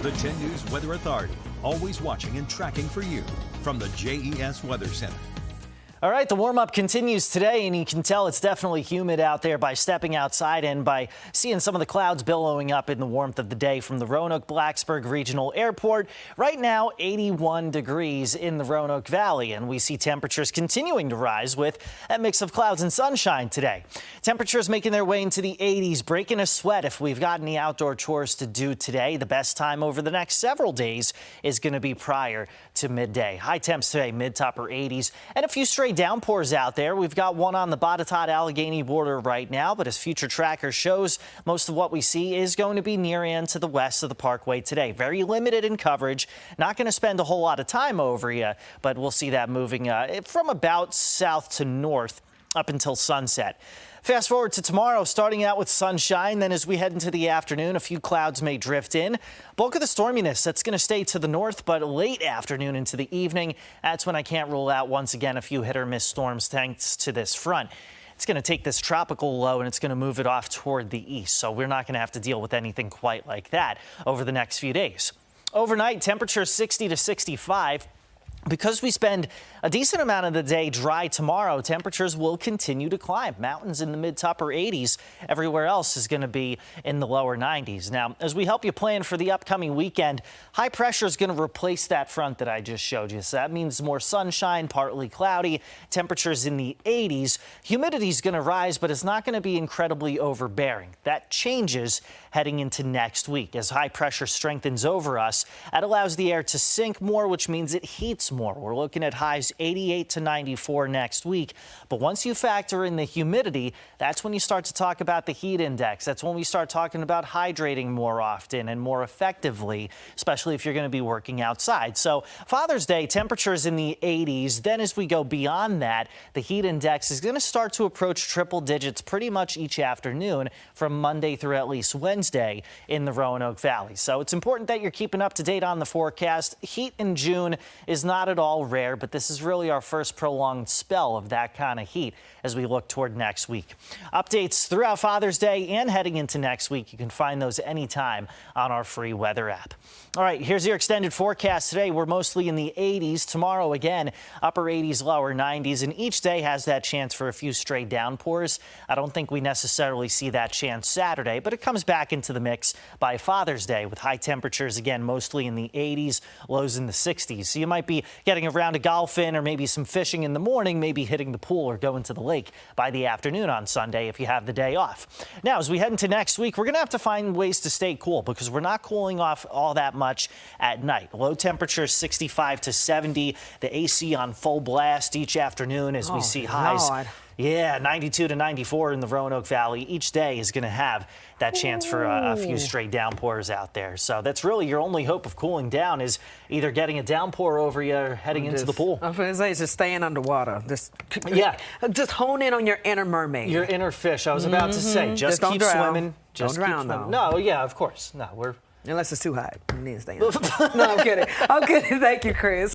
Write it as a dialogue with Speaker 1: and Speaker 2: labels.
Speaker 1: The 10 News Weather Authority, always watching and tracking for you from the JES Weather Center.
Speaker 2: All right, the warm-up continues today, and you can tell it's definitely humid out there by stepping outside and by seeing some of the clouds billowing up in the warmth of the day from the Roanoke-Blacksburg Regional Airport. Right now, 81 degrees in the Roanoke Valley, and we see temperatures continuing to rise with a mix of clouds and sunshine today. Temperatures making their way into the 80s, breaking a sweat if we've got any outdoor chores to do today. The best time over the next several days is going to be prior to midday. High temps today, mid to upper 80s, and a few stray downpours out there. We've got one on the Botetourt-Allegheny border right now, but as Future Tracker shows, most of what we see is going to be near and to the west of the Parkway today. Very limited in coverage. Not going to spend a whole lot of time over you, but we'll see that moving from about south to north up until sunset. Fast forward to tomorrow, starting out with sunshine. Then as we head into the afternoon, a few clouds may drift in. Bulk of the storminess, that's going to stay to the north, but late afternoon into the evening, that's when I can't rule out once again a few hit or miss storms thanks to this front. It's going to take this tropical low and it's going to move it off toward the east. So we're not going to have to deal with anything quite like that over the next few days. Overnight, temperatures 60 to 65. Because we spend a decent amount of the day dry tomorrow, temperatures will continue to climb. Mountains in the mid to upper 80s. Everywhere else is going to be in the lower 90s. Now, as we help you plan for the upcoming weekend, high pressure is going to replace that front that I just showed you. So that means more sunshine, partly cloudy, temperatures in the 80s. Humidity is going to rise, but it's not going to be incredibly overbearing. That changes heading into next week. As high pressure strengthens over us, that allows the air to sink more, which means it heats more. We're looking at highs 88 to 94 next week. But once you factor in the humidity, that's when you start to talk about the heat index. That's when we start talking about hydrating more often and more effectively, especially if you're going to be working outside. So Father's Day, temperatures in the 80s. Then as we go beyond that, the heat index is going to start to approach triple digits pretty much each afternoon from Monday through at least Wednesday in the Roanoke Valley. So it's important that you're keeping up to date on the forecast. Heat in June is not at all rare, but this is really our first prolonged spell of that kind of heat as we look toward next week. Updates throughout Father's Day and heading into next week. You can find those anytime on our free weather app. All right, here's your extended forecast today. We're mostly in the 80s. Tomorrow, again, upper 80s, lower 90s, and each day has that chance for a few stray downpours. I don't think we necessarily see that chance Saturday, but it comes back into the mix by Father's Day with high temperatures, again, mostly in the 80s, lows in the 60s. So you might be getting a round of golf in or maybe some fishing in the morning, maybe hitting the pool or going to the lake by the afternoon on Sunday if you have the day off. Now, as we head into next week, we're going to have to find ways to stay cool because we're not cooling off all that much at night. Low temperatures 65 to 70. The AC on full blast each afternoon as we see highs.
Speaker 3: Lord.
Speaker 2: Yeah, 92 to 94 in the Roanoke Valley. Each day is going to have that chance for a few stray downpours out there. So that's really your only hope of cooling down is either getting a downpour over you or heading into the pool.
Speaker 3: I was going to say, just staying underwater. Just hone in on your inner mermaid.
Speaker 2: Your inner fish. I was about to say, just
Speaker 3: don't
Speaker 2: keep
Speaker 3: drown.
Speaker 2: swimming. Just
Speaker 3: Don't
Speaker 2: keep
Speaker 3: drown,
Speaker 2: swimming.
Speaker 3: though.
Speaker 2: No, yeah, of course. No, we're...
Speaker 3: Unless it's too hot. You need to stay under. No, I'm kidding. I'm kidding. Thank you, Chris.